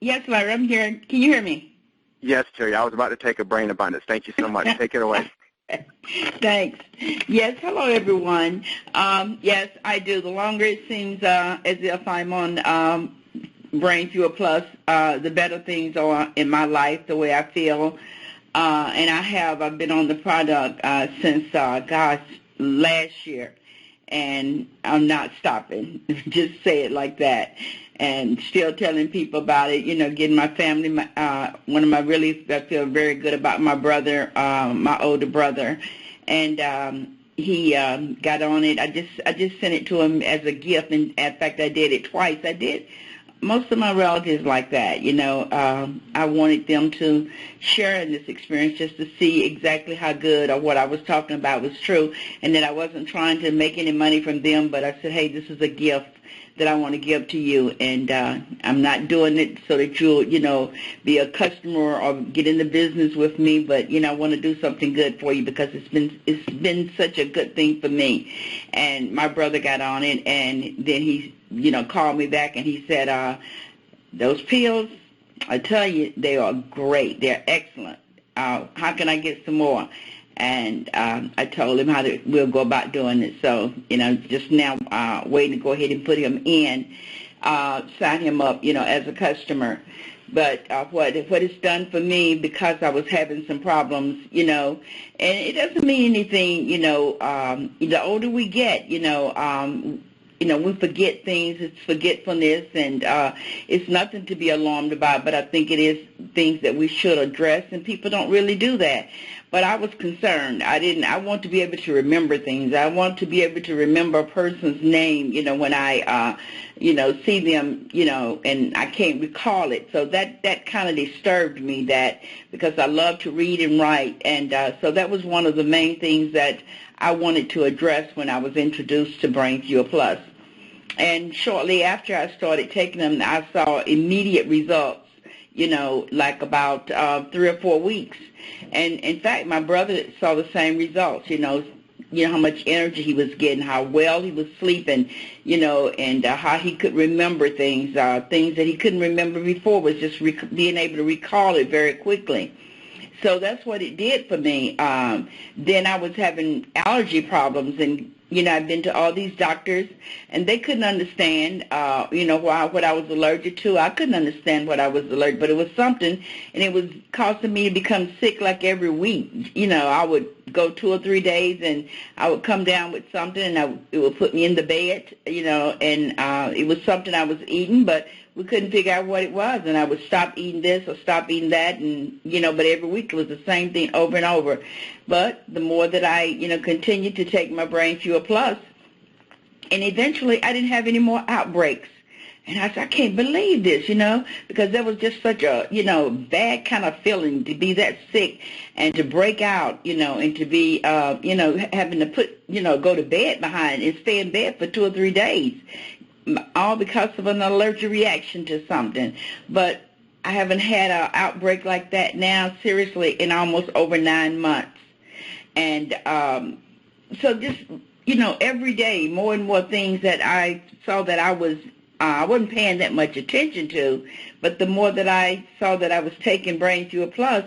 Yes, Larry, I'm here. Can you hear me? Yes, Terry. I was about to take a brain abundance. Thank you so much. Take it away. Thanks. Yes, hello, everyone. Yes, I do. The longer it seems as if I'm on Brain Fuel Plus, the better things are in my life, the way I feel. And I've been on the product since, last year. And I'm not stopping. Just say it like that. And still telling people about it, getting my family, I feel very good about my brother, my older brother. And he got on it. I just sent it to him as a gift. And in fact, I did it twice. I did most of my relatives like that, I wanted them to share in this experience just to see exactly how good or what I was talking about was true, and that I wasn't trying to make any money from them, but I said, hey, this is a gift that I want to give to you, and I'm not doing it so that you'll, be a customer or get in the business with me, but, I want to do something good for you because it's been such a good thing for me. And my brother got on it, and then he called me back and he said, those pills, I tell you, they are great. They're excellent. How can I get some more? And I told him we'll go about doing it. So, just now waiting to go ahead and put him in, sign him up, as a customer. But what it's done for me, because I was having some problems, and it doesn't mean anything, the older we get, we forget things. It's forgetfulness, and it's nothing to be alarmed about, but I think it is things that we should address, and people don't really do that. But I was concerned. I want to be able to remember things. I want to be able to remember a person's name, when I, see them, and I can't recall it. So that kind of disturbed me, because I love to read and write. And so that was one of the main things that I wanted to address when I was introduced to Brain Fuel Plus. And shortly after I started taking them, I saw immediate results, like about 3 or 4 weeks. And, in fact, my brother saw the same results, how much energy he was getting, how well he was sleeping, and how he could remember things that he couldn't remember before, was just being able to recall it very quickly. So that's what it did for me. Then I was having allergy problems, and I've been to all these doctors, and they couldn't understand, what I was allergic to. I couldn't understand what I was allergic, but it was something, and it was causing me to become sick like every week. I would go 2 or 3 days, and I would come down with something, and it would put me in the bed, and it was something I was eating, but we couldn't figure out what it was, and I would stop eating this or stop eating that, and, but every week it was the same thing over and over. But the more that I, continued to take my Brain Fuel Plus, and eventually I didn't have any more outbreaks. And I said, I can't believe this, because that was just such a, bad kind of feeling to be that sick and to break out, and to be, having to go to bed behind and stay in bed for 2 or 3 days, all because of an allergic reaction to something. But I haven't had an outbreak like that now, seriously, in almost over 9 months. And so just, every day, more and more things that I saw that I wasn't paying that much attention to, but the more that I saw that I was taking Brain Fuel Plus,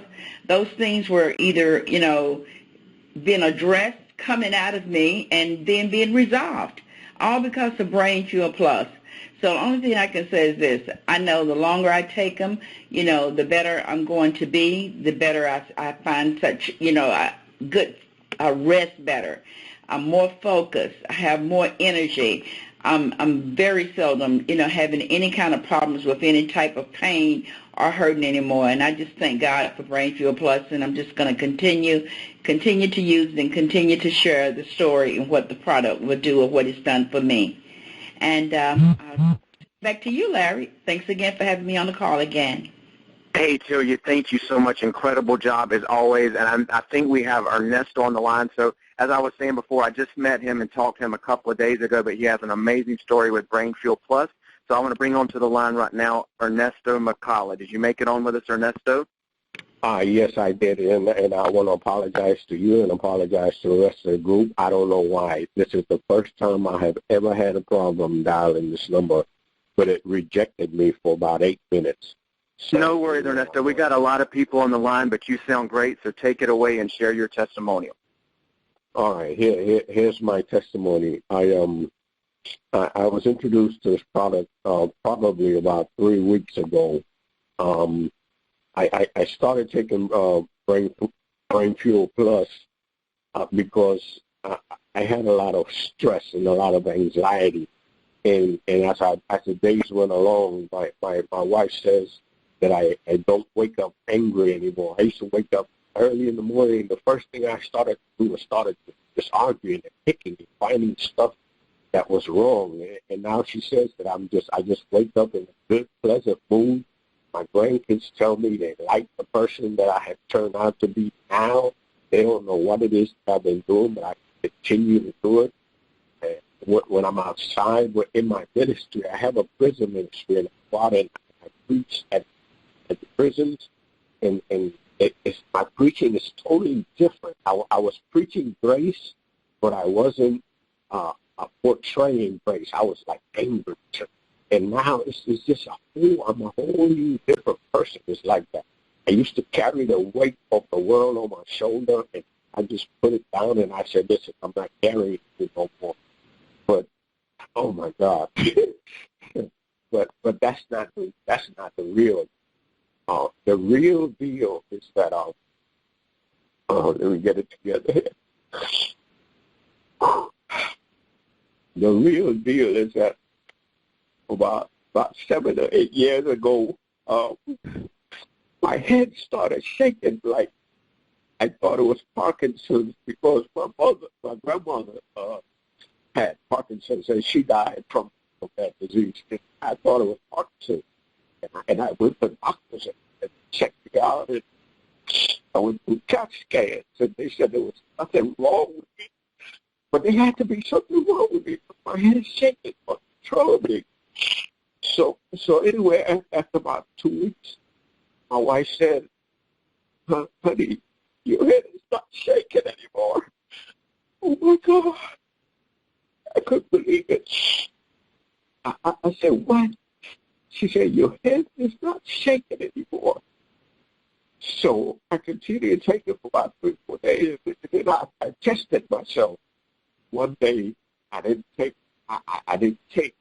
those things were either, being addressed, coming out of me, and then being resolved, all because of Brain Fuel Plus. So the only thing I can say is this. I know the longer I take them, the better I'm going to be, the better I find such, good rest better. I'm more focused. I have more energy. I'm very seldom, having any kind of problems with any type of pain or hurting anymore. And I just thank God for Brain Fuel Plus, and I'm just going to continue to use it and continue to share the story and what the product will do or what it's done for me. And back to you, Larry. Thanks again for having me on the call again. Hey, Celia, thank you so much. Incredible job as always. And I think we have Ernesto on the line. So as I was saying before, I just met him and talked to him a couple of days ago, but he has an amazing story with Brain Fuel Plus. So I want to bring on to the line right now Ernesto McCullough. Did you make it on with us, Ernesto? Yes, I did, and I want to apologize to you and apologize to the rest of the group. I don't know why. This is the first time I have ever had a problem dialing this number, but it rejected me for about 8 minutes. So, No worries, Ernesto. We got a lot of people on the line, but you sound great, so take it away and share your testimonial. All right, here's my testimony. I was introduced to this product probably about 3 weeks ago. I started taking Brain Fuel Plus because I had a lot of stress and a lot of anxiety, and as the days went along, my wife says that I don't wake up angry anymore. I used to wake up early in the morning. The first thing I started to do was just arguing and picking and finding stuff that was wrong. And now she says that I just wake up in a good, pleasant mood. My grandkids tell me they like the person that I have turned out to be now. They don't know what it is that I've been doing, but I continue to do it. And when I'm outside, in my ministry, I have a prison ministry, and I preach at the prisons, and my preaching is totally different. I was preaching grace, but I wasn't portraying grace. I was like angry. And now it's just I'm a whole new different person. It's like that. I used to carry the weight of the world on my shoulder, and I just put it down, and I said, listen, I'm not carrying it no more. But, oh, my God. but that's not the real. The real deal is that, let me get it together here. The real deal is that about 7 or 8 years ago, my head started shaking like I thought it was Parkinson's, because my grandmother had Parkinson's, and she died from that disease. And I thought it was Parkinson's. And I went to doctors and checked me out, and I went through CAT scans, and they said there was nothing wrong with me. But there had to be something wrong with me. My head is shaking, controlling. So anyway, after about 2 weeks, my wife said, honey, your head is not shaking anymore. Oh, my God. I couldn't believe it. I said, what? She said, your head is not shaking anymore. So I continued to take it for about 3 or 4 days, and then I tested myself. One day, I didn't take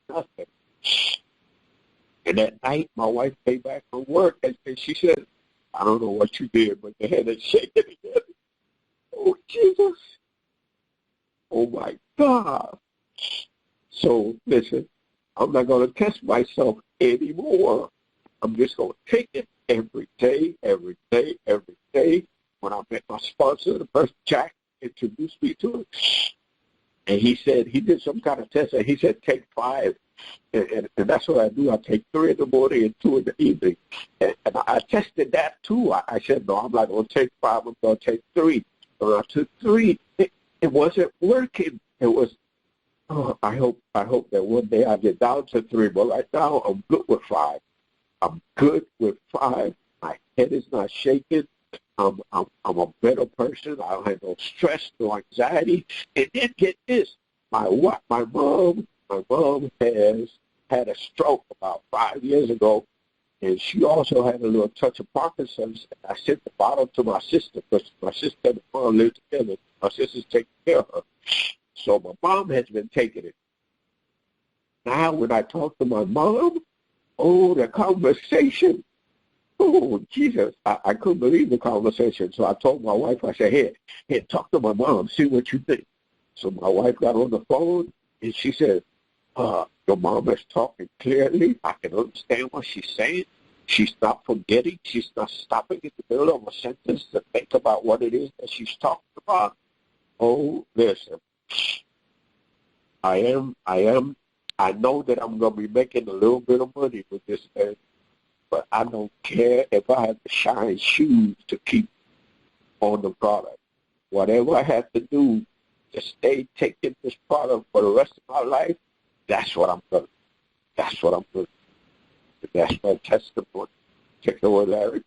nothing. And that night, my wife came back from work, and she said, I don't know what you did, but the head is shaking again. Oh, Jesus. Oh, my God. So, listen, I'm not going to test myself anymore. I'm just going to take it every day. When I met my sponsor, the first Jack introduced me to it, and he said, he did some kind of test, and he said, take 5. And that's what I do. I take 3 in the morning and 2 in the evening. And I tested that, too. I said, no, I'm not going to take 5. I'm going to take 3. But I took 3. It wasn't working. It was, I hope that one day I get down to 3. But right now, I'm good with 5. My head is not shaking. I'm a better person. I don't have no stress, no anxiety. And then get this. My mom has had a stroke about 5 years ago, and she also had a little touch of Parkinson's. And I sent the bottle to my sister, because my sister and my mom live together. My sister's taking care of her. So my mom has been taking it. Now when I talk to my mom, the conversation, Jesus, I couldn't believe the conversation. So I told my wife, I said, here, talk to my mom, see what you think. So my wife got on the phone, and she said, your mom is talking clearly. I can understand what she's saying. She's not forgetting. She's not stopping in the middle of a sentence to think about what it is that she's talking about. Oh, listen, I know that I'm going to be making a little bit of money with this thing, but I don't care if I have to shine shoes to keep on the product. Whatever I have to do to stay taking this product for the rest of my life, that's what I'm doing. That's what I'm doing. That's my testimony. Take it away, Larry.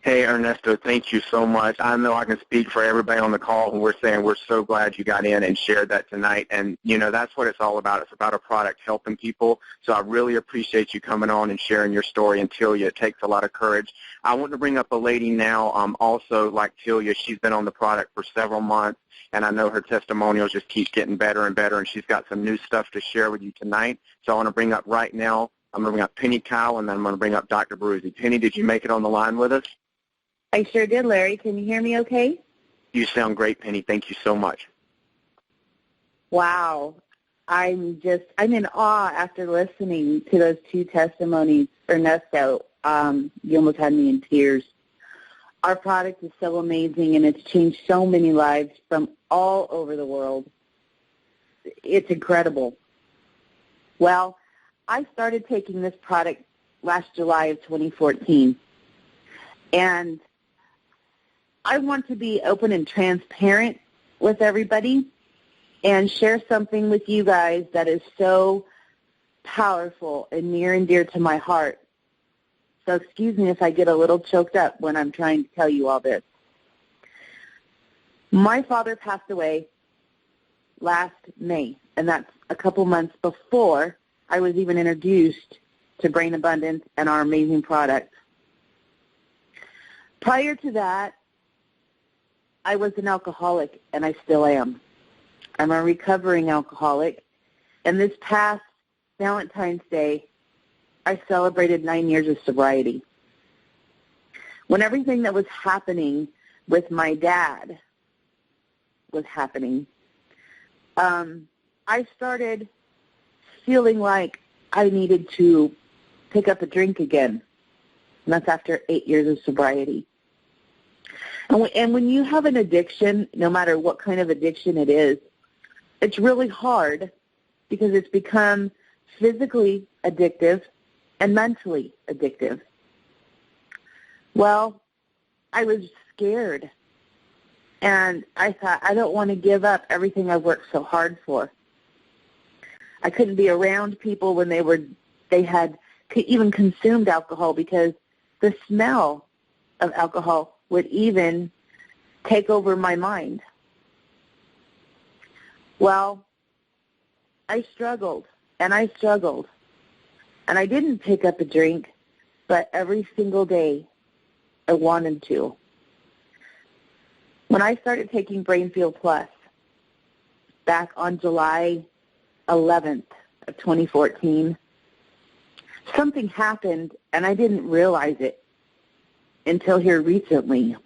Hey, Ernesto, thank you so much. I know I can speak for everybody on the call when we're saying we're so glad you got in and shared that tonight. And, you know, that's what it's all about. It's about a product helping people. So I really appreciate you coming on and sharing your story. And Tilia, it takes a lot of courage. I want to bring up a lady now, also like Tilia. She's been on the product for several months, and I know her testimonials just keep getting better and better, and she's got some new stuff to share with you tonight. So I want to bring up right now, I'm going to bring up Penny Kyle, and then I'm going to bring up Dr. Baruzzi. Penny, did you make it on the line with us? I sure did, Larry. Can you hear me okay? You sound great, Penny. Thank you so much. Wow. I'm in awe after listening to those two testimonies. Ernesto, you almost had me in tears. Our product is so amazing, and it's changed so many lives from all over the world. It's incredible. Well, I started taking this product last July of 2014, and I want to be open and transparent with everybody and share something with you guys that is so powerful and near and dear to my heart. So excuse me if I get a little choked up when I'm trying to tell you all this. My father passed away last May, and that's a couple months before I was even introduced to Brain Abundance and our amazing product. Prior to that, I was an alcoholic, and I still am. I'm a recovering alcoholic, and this past Valentine's Day, I celebrated 9 years of sobriety. When everything that was happening with my dad was happening, I started feeling like I needed to pick up a drink again, and that's after 8 years of sobriety. And when you have an addiction, no matter what kind of addiction it is, it's really hard because it's become physically addictive and mentally addictive. Well, I was scared, and I thought, I don't want to give up everything I've worked so hard for. I couldn't be around people when they had even consumed alcohol because the smell of alcohol would even take over my mind. Well, I struggled, and I didn't pick up a drink, but every single day I wanted to. When I started taking Brain Fuel Plus back on July 11th of 2014, something happened, and I didn't realize it until here recently.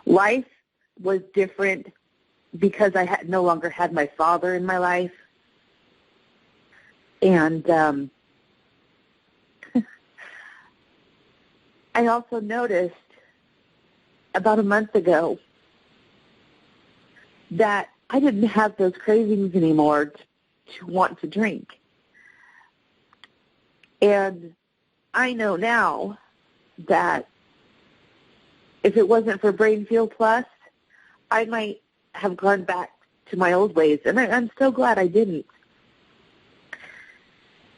Life was different because I no longer had my father in my life. And I also noticed about a month ago that I didn't have those cravings anymore to want to drink. And I know now that if it wasn't for Brain Fuel Plus, I might have gone back to my old ways, and I'm so glad I didn't.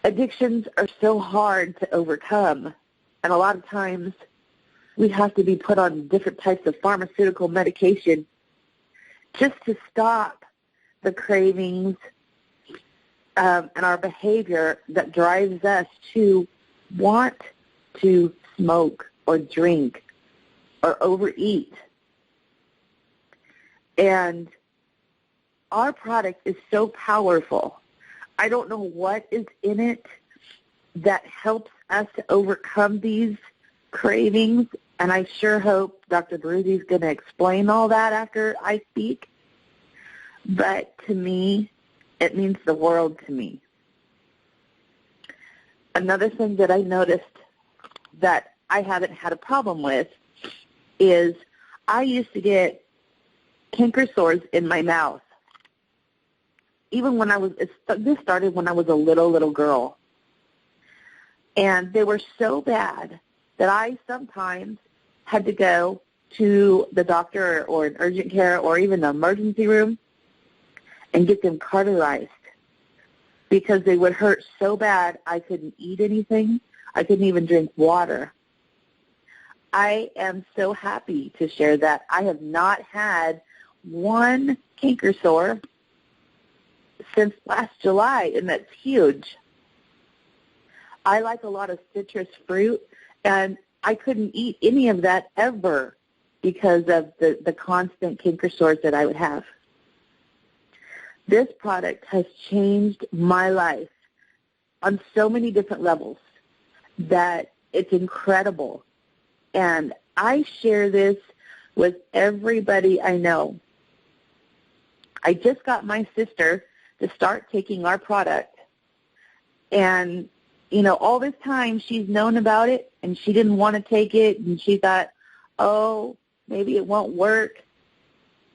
Addictions are so hard to overcome, and a lot of times we have to be put on different types of pharmaceutical medication just to stop the cravings and our behavior that drives us to want to smoke or drink or overeat. And our product is so powerful. I don't know what is in it that helps us to overcome these cravings, and I sure hope Dr. Baruzzi is going to explain all that after I speak. But to me, it means the world to me. Another thing that I noticed that I haven't had a problem with is I used to canker sores in my mouth. Even when this started when I was a little girl. And they were so bad that I sometimes had to go to the doctor or an urgent care or even the emergency room and get them cauterized because they would hurt so bad I couldn't eat anything. I couldn't even drink water. I am so happy to share that I have not had one canker sore since last July, and that's huge. I like a lot of citrus fruit, and I couldn't eat any of that ever because of the constant canker sores that I would have. This product has changed my life on so many different levels that it's incredible. And I share this with everybody I know. I just got my sister to start taking our product. And, you know, all this time she's known about it, and she didn't want to take it, and she thought, oh, maybe it won't work.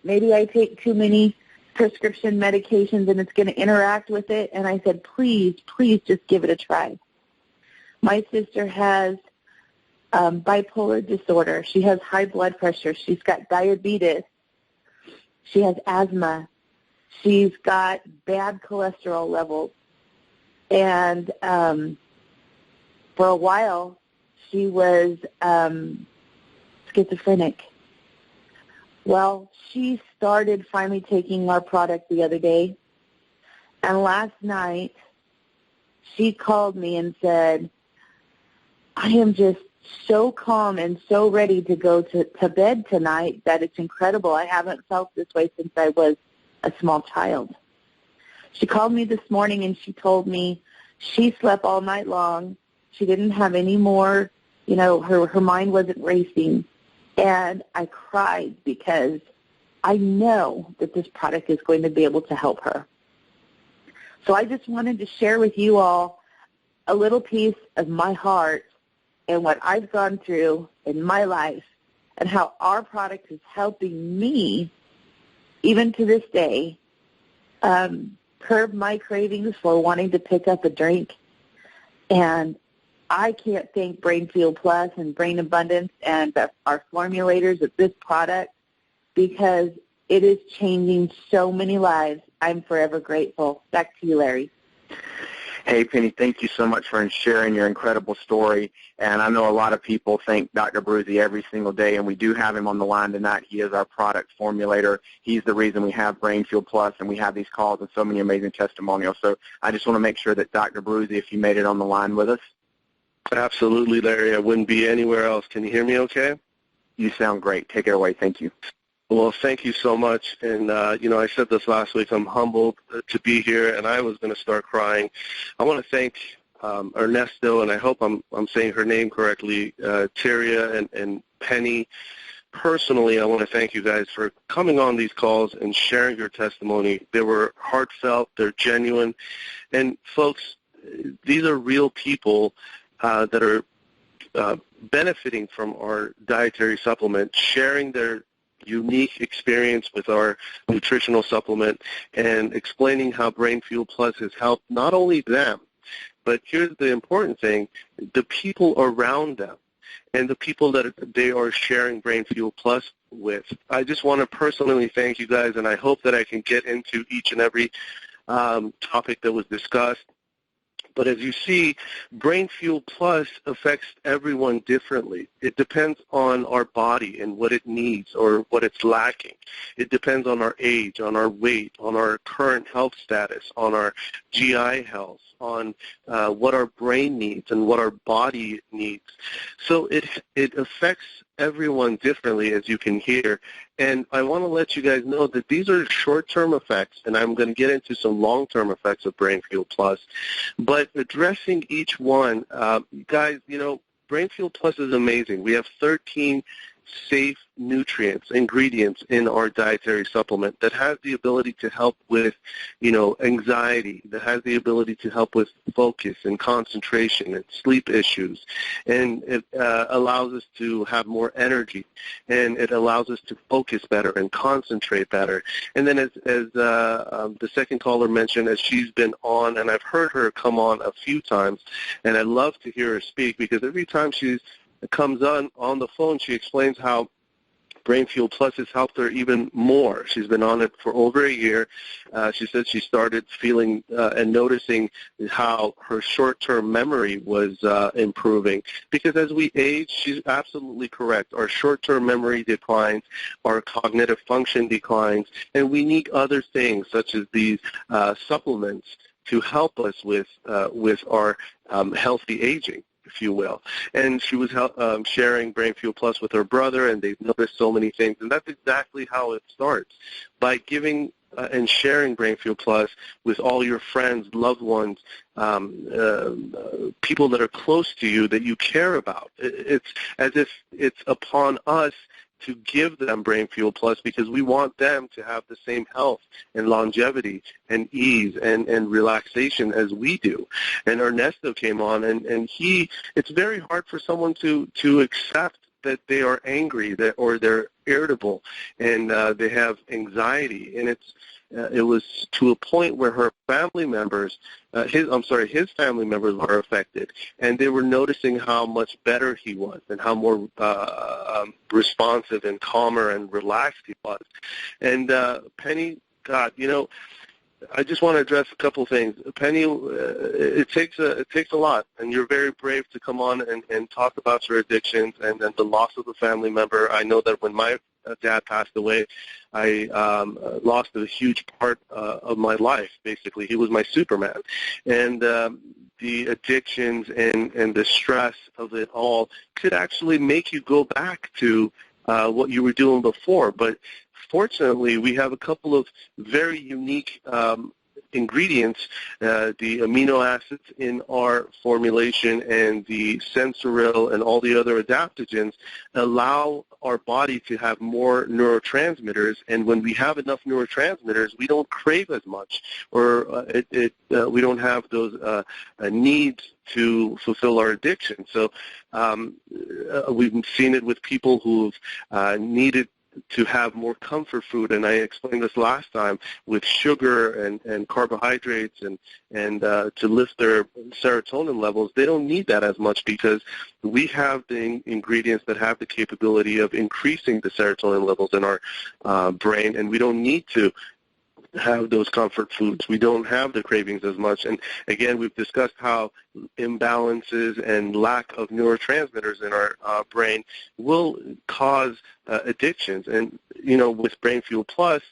Maybe I take too many prescription medications and it's going to interact with it. And I said, please, please just give it a try. My sister has bipolar disorder. She has high blood pressure. She's got diabetes. She has asthma. She's got bad cholesterol levels. And for a while, she was schizophrenic. Well, she started finally taking our product the other day. And last night, she called me and said, I am just so calm and so ready to go to bed tonight that it's incredible. I haven't felt this way since I was a small child. She called me this morning and she told me she slept all night long. She didn't have any more, you know, her mind wasn't racing. And I cried because I know that this product is going to be able to help her. So I just wanted to share with you all a little piece of my heart and what I've gone through in my life and how our product is helping me, even to this day, curb my cravings for wanting to pick up a drink. And I can't thank Brain Fuel Plus and Brain Abundance and our formulators of this product because it is changing so many lives. I'm forever grateful. Back to you, Larry. Hey, Penny, thank you so much for sharing your incredible story. And I know a lot of people thank Dr. Abruzzi every single day, and we do have him on the line tonight. He is our product formulator. He's the reason we have Brain Fuel Plus, and we have these calls and so many amazing testimonials. So I just want to make sure that Dr. Abruzzi, if you made it on the line with us. Absolutely, Larry. I wouldn't be anywhere else. Can you hear me okay? You sound great. Take it away. Thank you. Well, thank you so much. And, you know, I said this last week. I'm humbled to be here, and I was going to start crying. I want to thank Ernesto, and I hope I'm saying her name correctly, Tyria and Penny. Personally, I want to thank you guys for coming on these calls and sharing your testimony. They were heartfelt. They're genuine. And, folks, these are real people that are benefiting from our dietary supplement, sharing their unique experience with our nutritional supplement and explaining how Brain Fuel Plus has helped not only them, but here's the important thing, the people around them and the people that they are sharing Brain Fuel Plus with. I just want to personally thank you guys, and I hope that I can get into each and every topic that was discussed. But as you see, Brain Fuel Plus affects everyone differently. It depends on our body and what it needs or what it's lacking. It depends on our age, on our weight, on our current health status, on our GI health, on what our brain needs and what our body needs. So it affects everyone differently, as you can hear. And I want to let you guys know that these are short-term effects, and I'm going to get into some long-term effects of Brain Fuel Plus. But addressing each one, guys, you know, Brain Fuel Plus is amazing. We have 13 safe nutrients, ingredients in our dietary supplement that has the ability to help with, you know, anxiety, that has the ability to help with focus and concentration and sleep issues, and it allows us to have more energy, and it allows us to focus better and concentrate better. And then as the second caller mentioned, as she's been on, and I've heard her come on a few times, and I love to hear her speak because every time she comes on the phone, she explains how Brain Fuel Plus has helped her even more. She's been on it for over a year. She said she started feeling and noticing how her short-term memory was improving. Because as we age, she's absolutely correct. Our short-term memory declines, our cognitive function declines, and we need other things such as these supplements to help us with our healthy aging, if you will. And she was sharing Brain Fuel Plus with her brother, and they've noticed so many things. And that's exactly how it starts, by giving and sharing Brain Fuel Plus with all your friends, loved ones, people that are close to you that you care about. It's as if it's upon us to give them Brain Fuel Plus because we want them to have the same health and longevity and ease and relaxation as we do. And Ernesto came on, and it's very hard for someone to accept that they are angry or they're irritable and they have anxiety. And it was to a point where her family members, his family members were affected, and they were noticing how much better he was and how more responsive and calmer and relaxed he was. And Penny, God, I just want to address a couple things. Penny, it takes a lot, and you're very brave to come on and talk about your addictions and the loss of a family member. I know that when my dad passed away, I lost a huge part of my life, basically. He was my Superman. And the addictions and the stress of it all could actually make you go back to what you were doing before. But fortunately, we have a couple of very unique ingredients, the amino acids in our formulation and the sensoril and all the other adaptogens allow our body to have more neurotransmitters, and when we have enough neurotransmitters, we don't crave as much, or we don't have those needs to fulfill our addiction. So we've seen it with people who've needed to have more comfort food, and I explained this last time, with sugar and carbohydrates and to lift their serotonin levels. They don't need that as much because we have the ingredients that have the capability of increasing the serotonin levels in our brain, and we don't need to have those comfort foods. We don't have the cravings as much. And again, we've discussed how imbalances and lack of neurotransmitters in our brain will cause addictions. And, with Brain Fuel Plus,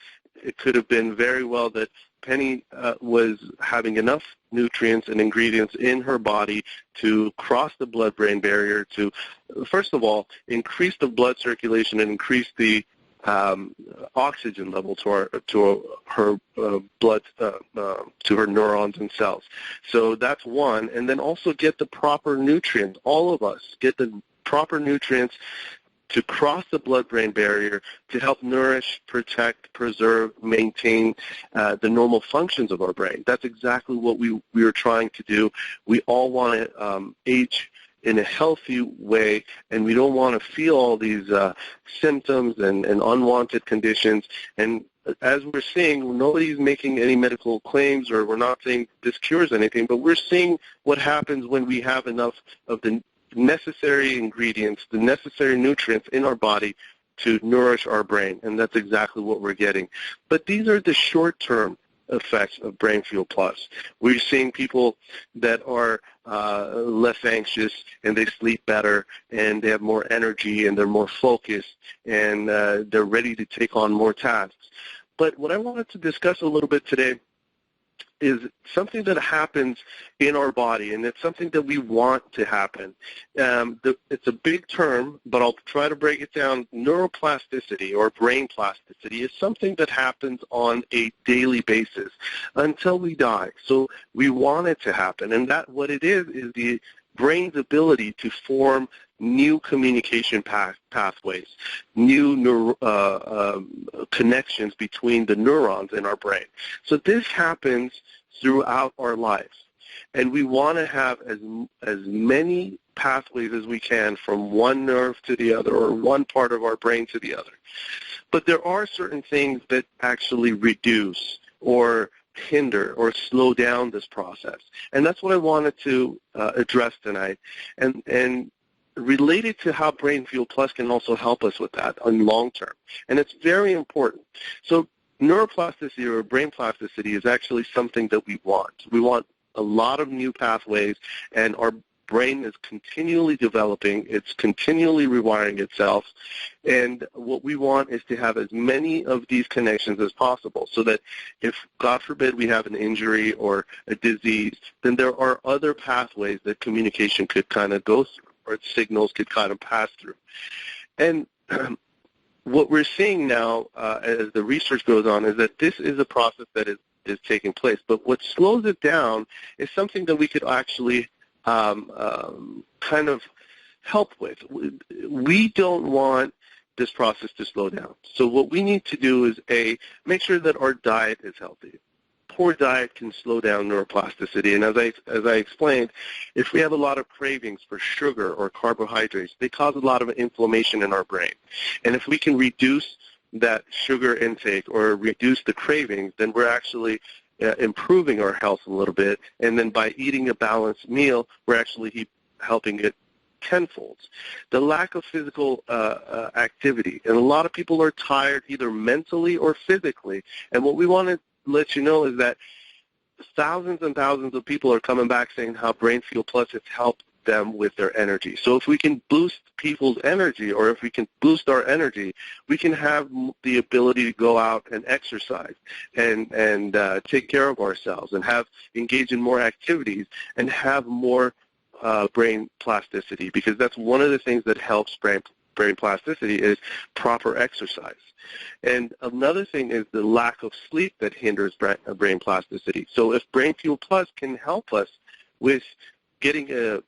it could have been very well that Penny was having enough nutrients and ingredients in her body to cross the blood-brain barrier to, first of all, increase the blood circulation and increase the oxygen level to her blood, to her neurons and cells. So that's one. And then also get the proper nutrients. All of us get the proper nutrients to cross the blood-brain barrier to help nourish, protect, preserve, maintain the normal functions of our brain. That's exactly what we are trying to do. We all want to age in a healthy way, and we don't want to feel all these symptoms and unwanted conditions. And as we're seeing, nobody's making any medical claims, or we're not saying this cures anything, but we're seeing what happens when we have enough of the necessary ingredients, the necessary nutrients in our body to nourish our brain, and that's exactly what we're getting. But these are the short-term effects of Brain Fuel Plus. We're seeing people that are less anxious, and they sleep better, and they have more energy, and they're more focused, and they're ready to take on more tasks. But what I wanted to discuss a little bit today is something that happens in our body, and it's something that we want to happen. It's a big term, but I'll try to break it down. Neuroplasticity, or brain plasticity, is something that happens on a daily basis until we die. So we want it to happen, and that what it is the brain's ability to form new communication pathways, new connections between the neurons in our brain. So this happens throughout our lives, and we want to have as many pathways as we can from one nerve to the other, or one part of our brain to the other. But there are certain things that actually reduce or hinder or slow down this process, and that's what I wanted to address tonight. And related to how Brain Fuel Plus can also help us with that on long term. And it's very important. So neuroplasticity or brain plasticity is actually something that we want. We want a lot of new pathways, and our brain is continually developing. It's continually rewiring itself. And what we want is to have as many of these connections as possible so that if, God forbid, we have an injury or a disease, then there are other pathways that communication could kind of go through, or signals could kind of pass through. And what we're seeing now as the research goes on is that this is a process that is taking place. But what slows it down is something that we could actually kind of help with. We don't want this process to slow down. So what we need to do is, make sure that our diet is healthy. Poor diet can slow down neuroplasticity. And as I explained, if we have a lot of cravings for sugar or carbohydrates, they cause a lot of inflammation in our brain. And if we can reduce that sugar intake or reduce the cravings, then we're actually improving our health a little bit. And then by eating a balanced meal, we're actually helping it tenfold. The lack of physical activity. And a lot of people are tired either mentally or physically. And what we want to let you know is that thousands and thousands of people are coming back saying how Brain Fuel Plus has helped them with their energy. So if we can boost people's energy, or if we can boost our energy, we can have the ability to go out and exercise and take care of ourselves and engage in more activities and have more brain plasticity, because that's one of the things that helps brain plasticity is proper exercise. And another thing is the lack of sleep that hinders brain plasticity. So if Brain Fuel Plus can help us with getting a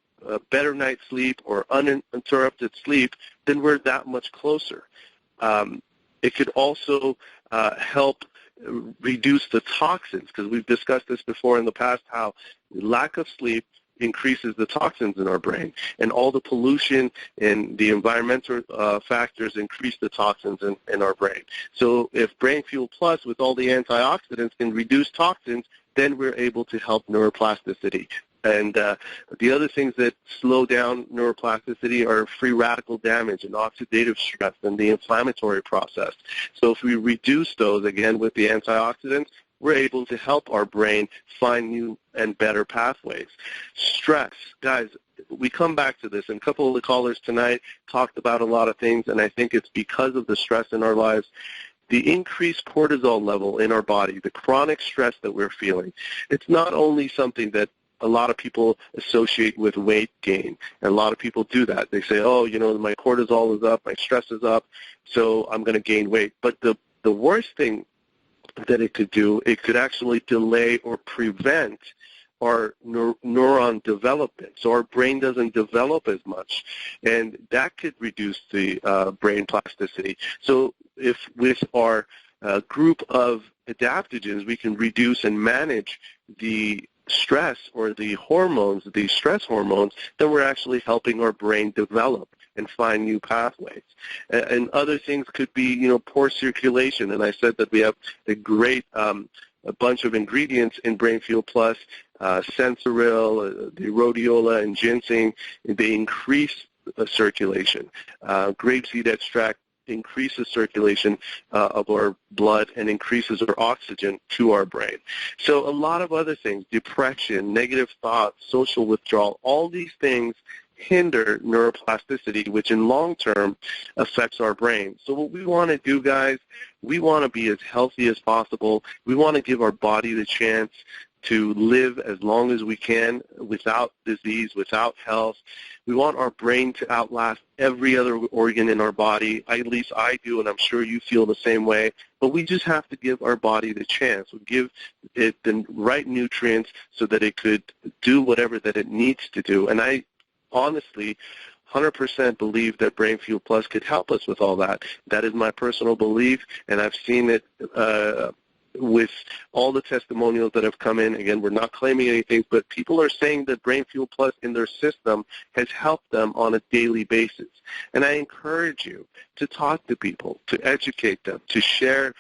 better night's sleep or uninterrupted sleep, then we're that much closer. It could also help reduce the toxins, because we've discussed this before in the past, how lack of sleep increases the toxins in our brain, and all the pollution and the environmental factors increase the toxins in our brain. So if Brain Fuel Plus with all the antioxidants can reduce toxins, then we're able to help neuroplasticity. And the other things that slow down neuroplasticity are free radical damage and oxidative stress and the inflammatory process. So if we reduce those, again, with the antioxidants, we're able to help our brain find new and better pathways. Stress. Guys, we come back to this, and a couple of the callers tonight talked about a lot of things, and I think it's because of the stress in our lives. The increased cortisol level in our body, the chronic stress that we're feeling, it's not only something that a lot of people associate with weight gain. And a lot of people do that. They say, oh, my cortisol is up, my stress is up, so I'm going to gain weight. But the worst thing that it could do, it could actually delay or prevent our neuron development. So our brain doesn't develop as much, and that could reduce the brain plasticity. So if with our group of adaptogens, we can reduce and manage the stress or the hormones, the stress hormones, then we're actually helping our brain develop and find new pathways. And other things could be, poor circulation. And I said that we have a great a bunch of ingredients in Brain Fuel Plus, sensoril, the rhodiola, and ginseng. They increase circulation. Grapeseed extract increases circulation of our blood and increases our oxygen to our brain. So a lot of other things, depression, negative thoughts, social withdrawal, all these things hinder neuroplasticity, which in long term affects our brain. So what we want to do, guys, we want to be as healthy as possible. We want to give our body the chance to live as long as we can without disease, without health. We want our brain to outlast every other organ in our body. At least I do, and I'm sure you feel the same way. But we just have to give our body the chance. We give it the right nutrients so that it could do whatever that it needs to do. And I honestly 100% believe that Brain Fuel Plus could help us with all that. That is my personal belief, and I've seen it with all the testimonials that have come in. Again, we're not claiming anything, but people are saying that Brain Fuel Plus in their system has helped them on a daily basis. And I encourage you to talk to people, to educate them, to share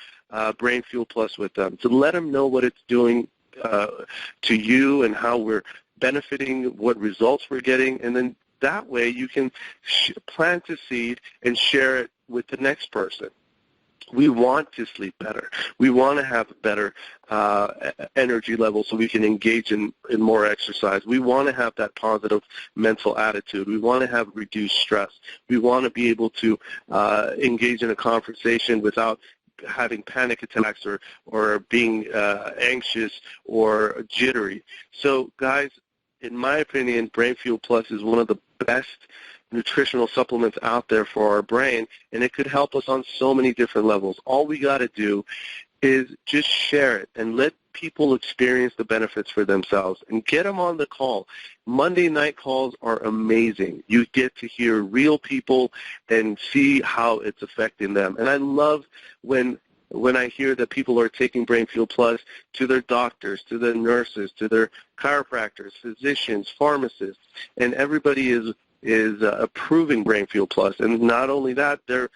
Brain Fuel Plus with them, to let them know what it's doing to you and how we're benefiting, what results we're getting, and then that way you can plant a seed and share it with the next person. We want to sleep better. We want to have better energy levels so we can engage in more exercise. We want to have that positive mental attitude. We want to have reduced stress. We want to be able to engage in a conversation without having panic attacks or being anxious or jittery. So, guys, in my opinion, Brain Fuel Plus is one of the best nutritional supplements out there for our brain, and it could help us on so many different levels. All we got to do is just share it and let people experience the benefits for themselves and get them on the call. Monday night calls are amazing. You get to hear real people and see how it's affecting them. And I love when I hear that people are taking Brain Fuel Plus to their doctors, to their nurses, to their chiropractors, physicians, pharmacists, and everybody is approving Brain Fuel Plus. And not only that, they're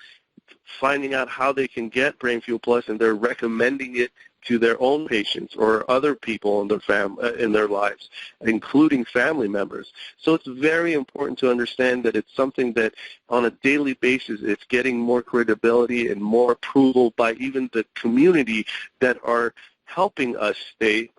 finding out how they can get Brain Fuel Plus, and they're recommending it to their own patients or other people in their lives, including family members. So it's very important to understand that it's something that on a daily basis it's getting more credibility and more approval by even the community that are helping us stay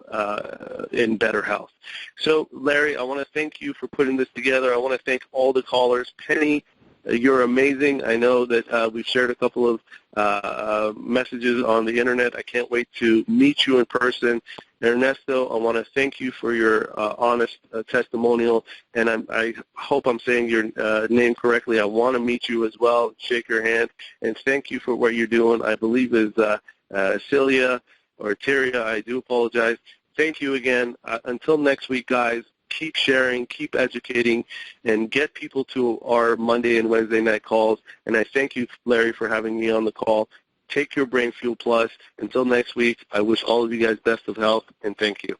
in better health. So, Larry, I want to thank you for putting this together. I want to thank all the callers. Penny, you're amazing. I know that we've shared a couple of messages on the Internet. I can't wait to meet you in person. Ernesto, I want to thank you for your honest testimonial, and I hope I'm saying your name correctly. I want to meet you as well, shake your hand, and thank you for what you're doing. I believe is Celia or Tyria, I do apologize. Thank you again. Until next week, guys, keep sharing, keep educating, and get people to our Monday and Wednesday night calls. And I thank you, Larry, for having me on the call. Take your Brain Fuel Plus. Until next week, I wish all of you guys best of health, and thank you.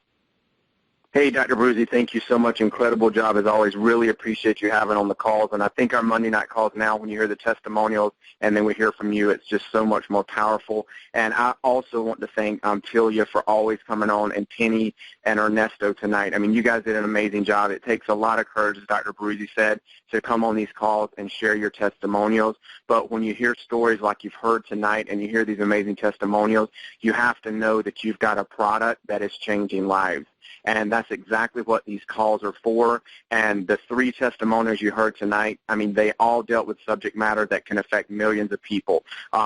Hey, Dr. Bruzzi, thank you so much. Incredible job, as always. Really appreciate you having on the calls. And I think our Monday night calls now, when you hear the testimonials and then we hear from you, it's just so much more powerful. And I also want to thank Tilia for always coming on, and Penny and Ernesto tonight. I mean, you guys did an amazing job. It takes a lot of courage, as Dr. Bruzzi said, to come on these calls and share your testimonials. But when you hear stories like you've heard tonight and you hear these amazing testimonials, you have to know that you've got a product that is changing lives. And that's exactly what these calls are for. And the 3 testimonials you heard tonight, I mean, they all dealt with subject matter that can affect millions of people.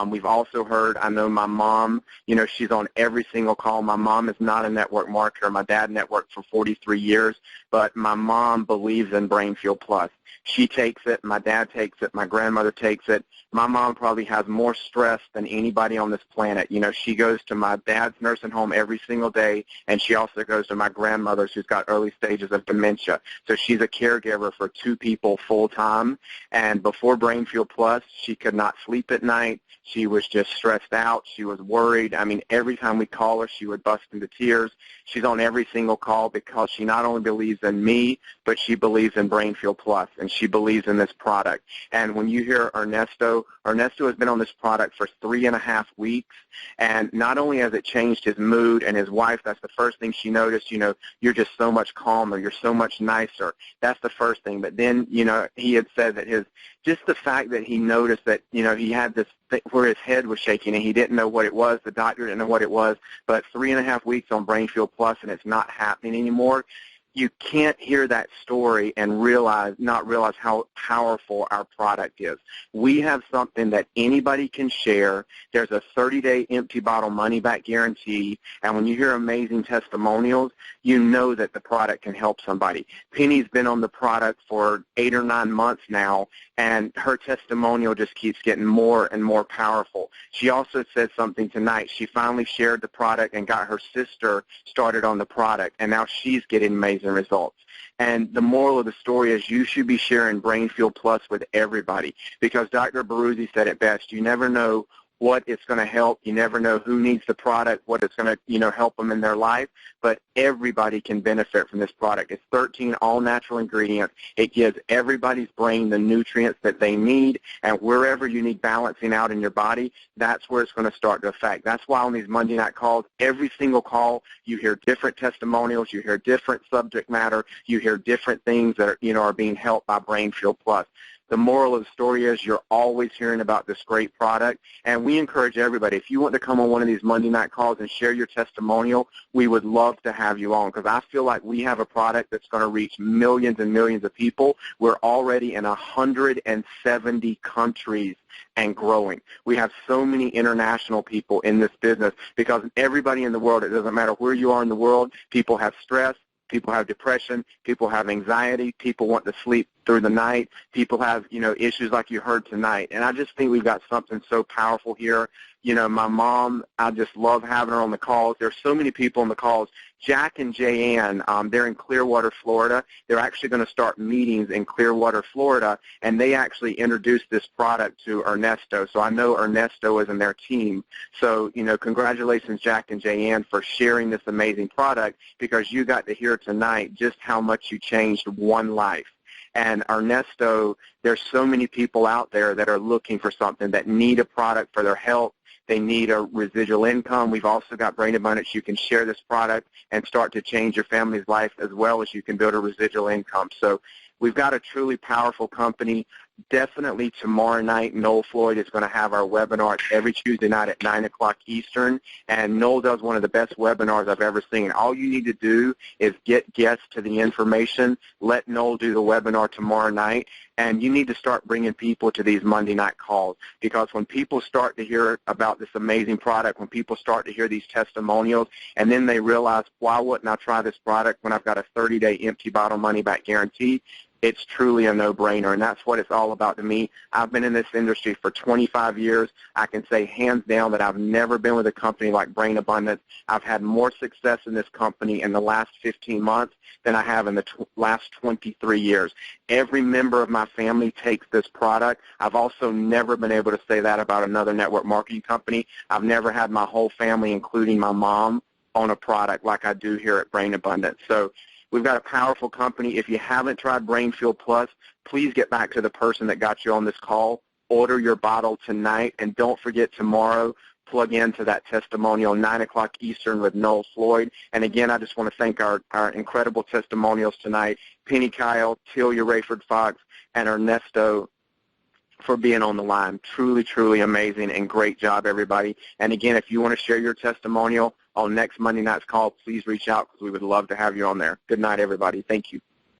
We've also heard, I know my mom, you know, she's on every single call. My mom is not a network marketer. My dad networked for 43 years, but my mom believes in Brain Fuel Plus. She takes it. My dad takes it. My grandmother takes it. My mom probably has more stress than anybody on this planet. You know, she goes to my dad's nursing home every single day, and she also goes to my grandmother's, who's got early stages of dementia. So she's a caregiver for 2 people full time. And before Brain Fuel Plus, she could not sleep at night. She was just stressed out. She was worried. I mean, every time we call her, she would bust into tears. She's on every single call because she not only believes in me, but she believes in Brain Fuel Plus, and she believes in this product. And when you hear Ernesto has been on this product for 3.5 weeks, and not only has it changed his mood and his wife, that's the first thing she noticed, you know, you're just so much calmer, you're so much nicer. That's the first thing. But then, you know, he had said that just the fact that he noticed that, you know, he had this thing where his head was shaking and he didn't know what it was, the doctor didn't know what it was, but 3.5 weeks on Brain Fuel Plus and it's not happening anymore. You can't hear that story and not realize how powerful our product is. We have something that anybody can share. There's a 30-day empty bottle money-back guarantee, and when you hear amazing testimonials, you know that the product can help somebody. Penny's been on the product for 8 or 9 months now, and her testimonial just keeps getting more and more powerful. She also said something tonight. She finally shared the product and got her sister started on the product, and now she's getting amazing results. And the moral of the story is you should be sharing Brain Fuel Plus with everybody, because Dr. Baruzzi said it best. You never know what it's going to help. You never know who needs the product, what it's going to, help them in their life. But everybody can benefit from this product. It's 13 all-natural ingredients. It gives everybody's brain the nutrients that they need, and wherever you need balancing out in your body, that's where it's going to start to affect. That's why on these Monday night calls, every single call, you hear different testimonials, you hear different subject matter, you hear different things that are being helped by Brain Fuel Plus. The moral of the story is you're always hearing about this great product, and we encourage everybody, if you want to come on one of these Monday night calls and share your testimonial, we would love to have you on, because I feel like we have a product that's going to reach millions and millions of people. We're already in 170 countries and growing. We have so many international people in this business, because everybody in the world, it doesn't matter where you are in the world, people have stress, people have depression, people have anxiety, people want to sleep through the night, people have, issues like you heard tonight. And I just think we've got something so powerful here. My mom, I just love having her on the calls. There's so many people on the calls. Jack and Jayanne, they're in Clearwater, Florida. They're actually going to start meetings in Clearwater, Florida, and they actually introduced this product to Ernesto. So I know Ernesto is in their team. So, congratulations, Jack and Jayanne, for sharing this amazing product, because you got to hear tonight just how much you changed one life. And Ernesto, there's so many people out there that are looking for something, that need a product for their health. They need a residual income. We've also got Brain Abundance. You can share this product and start to change your family's life, as well as you can build a residual income. So we've got a truly powerful company. Definitely tomorrow night, Noel Floyd is going to have our webinar every Tuesday night at 9 o'clock Eastern, and Noel does one of the best webinars I've ever seen. All you need to do is get guests to the information, let Noel do the webinar tomorrow night, and you need to start bringing people to these Monday night calls, because when people start to hear about this amazing product, when people start to hear these testimonials, and then they realize, why wouldn't I try this product when I've got a 30-day empty bottle money-back guarantee? It's truly a no-brainer, and that's what it's all about to me. I've been in this industry for 25 years. I can say hands down that I've never been with a company like Brain Abundance. I've had more success in this company in the last 15 months than I have in the last 23 years. Every member of my family takes this product. I've also never been able to say that about another network marketing company. I've never had my whole family, including my mom, on a product like I do here at Brain Abundance. So we've got a powerful company. If you haven't tried Brain Fuel Plus, please get back to the person that got you on this call. Order your bottle tonight, and don't forget tomorrow, plug into that testimonial, 9 o'clock Eastern with Noel Floyd. And again, I just want to thank our incredible testimonials tonight, Penny Kyle, Tilia Rayford Fox, and Ernesto, for being on the line. Truly, truly amazing, and great job, everybody. And again, if you want to share your testimonial on next Monday night's call, please reach out, because we would love to have you on there. Good night, everybody. Thank you.